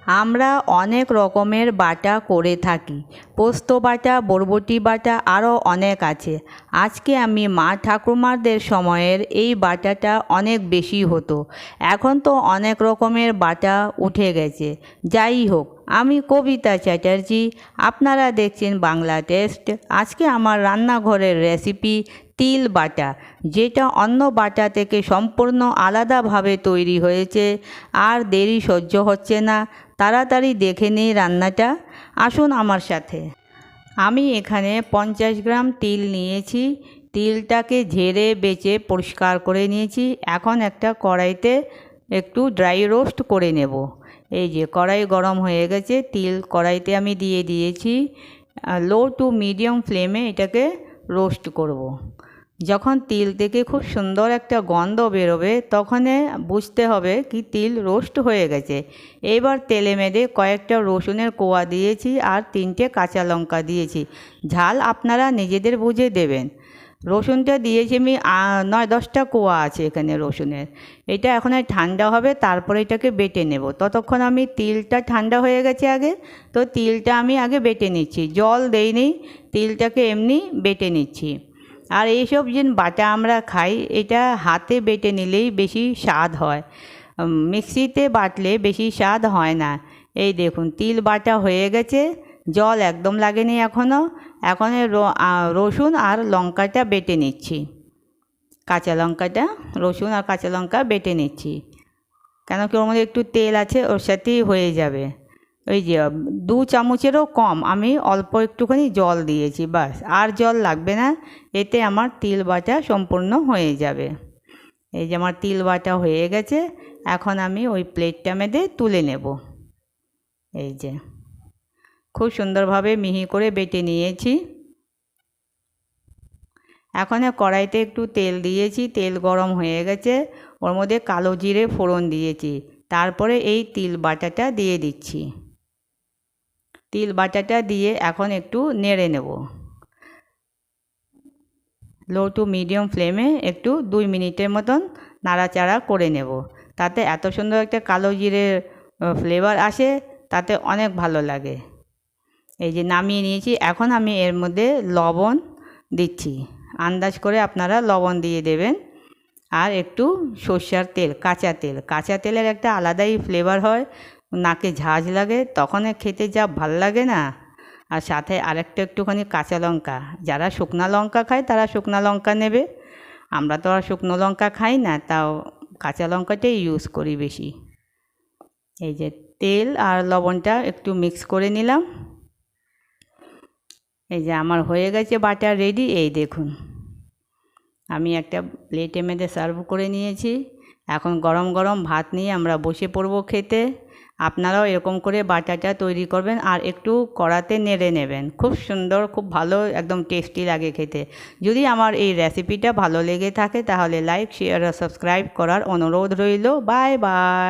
আমরা অনেক রকমের বাটা করে থাকি। পোস্ত বাটা, বরবটি বাটা, আরও অনেক আছে। আজকে আমি মা ঠাকুমাদের সময়ের এই বাটাটা অনেক বেশি হতো। এখন তো অনেক রকমের বাটা উঠে গেছে। যাই হোক, আমি কবিতা চ্যাটার্জি, আপনারা দেখছেন বাংলা টেস্ট। আজকে আমার রান্নাঘরের রেসিপি তিল বাটা, যেটা অন্য বাটা থেকে সম্পূর্ণ আলাদাভাবে তৈরি হয়েছে। আর দেরি সহ্য হচ্ছে না, তাড়াতাড়ি দেখে নিই রান্নাটা। আসুন আমার সাথে। আমি এখানে 50 গ্রাম তিল নিয়েছি। তিলটাকে ঝেড়ে বেছে পরিষ্কার করে নিয়েছি। এখন একটা কড়াইতে একটু ড্রাই রোস্ট করে নেব। এই যে কড়াই গরম হয়ে গেছে, তিল কড়াইতে আমি দিয়ে দিয়েছি। লো টু মিডিয়াম ফ্লেমে এটাকে রোস্ট করব। যখন তিল থেকে খুব সুন্দর একটা গন্ধ বেরোবে তখন বুঝতে হবে কি তিল রোস্ট হয়ে গেছে। এবার তেলে মেরে কয়েকটা রসুনের কোয়া দিয়েছি আর 3টে কাঁচা লঙ্কা দিয়েছি। ঝাল আপনারা নিজেদের বুঝে দেবেন। রসুনটা দিয়েছি আমি 9-10টা কোয়া আছে এখানে রসুনের। এটা এখন ঠান্ডা হবে, তারপরে এটাকে বেটে নেব। ততক্ষণ আমি তিলটা ঠান্ডা হয়ে গেছে আগে, তো তিলটা আমি আগে বেটে নিচ্ছি। জল দেইনি, তিলটাকে এমনি বেটে নিচ্ছি। আর এইসব যে বাটা আমরা খাই, এটা হাতে বেটে নিলেই বেশি স্বাদ হয়, মিক্সিতে বাটলে বেশি স্বাদ হয় না। এই দেখুন তিল বাটা হয়ে গেছে, জল একদম লাগেনি এখনও। এখন রসুন আর লঙ্কাটা বেটে নিচ্ছি। কাঁচা লঙ্কাটা, রসুন আর কাঁচা লঙ্কা বেটে নিচ্ছি, কেন কি ওর মধ্যে একটু তেল আছে, ওর সাথেই হয়ে যাবে। ওই যে 2 চামচেরও কম আমি অল্প একটুখানি জল দিয়েছি, বাস, আর জল লাগবে না। এতে আমার তিল বাটা সম্পূর্ণ হয়ে যাবে। এই যে আমার তিল বাটা হয়ে গেছে, এখন আমি ওই প্লেটটা মেঝে তুলে নেব। এই যে খুব সুন্দরভাবে মিহি করে বেটে নিয়েছি। এখন কড়াইতে একটু তেল দিয়েছি, তেল গরম হয়ে গেছে, ওর মধ্যে কালো জিরে ফোড়ন দিয়েছি। তারপরে এই তিল বাটাটা দিয়ে দিচ্ছি। তিল বাটাটা দিয়ে এখন একটু নেড়ে নেব। লো টু মিডিয়াম ফ্লেমে একটু 2 মিনিটের মতন নাড়াচাড়া করে নেব। তাতে এত সুন্দর একটা কালো জিরের ফ্লেভার আসে, তাতে অনেক ভালো লাগে। এই যে নামিয়ে নিয়েছি, এখন আমি এর মধ্যে লবণ দিচ্ছি। আন্দাজ করে আপনারা লবণ দিয়ে দেবেন। আর একটু সর্ষের তেল, কাঁচা তেলের একটা আলাদাই ফ্লেভার হয়, নাকে ঝাঁঝ লাগে, তখন খেতে যা ভাল লাগে না। আর সাথে আরেকটা একটুখানি কাঁচা লঙ্কা, যারা শুকনো লঙ্কা খায় তারা শুকনো লঙ্কা নেবে। আমরা তো আর শুকনো লঙ্কা খাই না, তাও কাঁচা লঙ্কাটাই ইউজ করি বেশি। এই যে তেল আর লবণটা একটু মিক্স করে নিলাম। এই যে আমার হয়ে গেছে বাটা রেডি। এই দেখুন, আমি একটা প্লেটে মেঝে সার্ভ করে নিয়েছি। এখন গরম গরম ভাত নিয়ে আমরা বসে পড়বো খেতে। আপনারাও এরকম করে বাটাটা তৈরি করবেন আর একটু কড়াতে নেড়ে নেবেন। খুব সুন্দর, খুব ভালো, একদম টেস্টি লাগে খেতে। যদি আমার এই রেসিপিটা ভালো লেগে থাকে তাহলে লাইক, শেয়ার আর সাবস্ক্রাইব করার অনুরোধ রইল। Bye bye.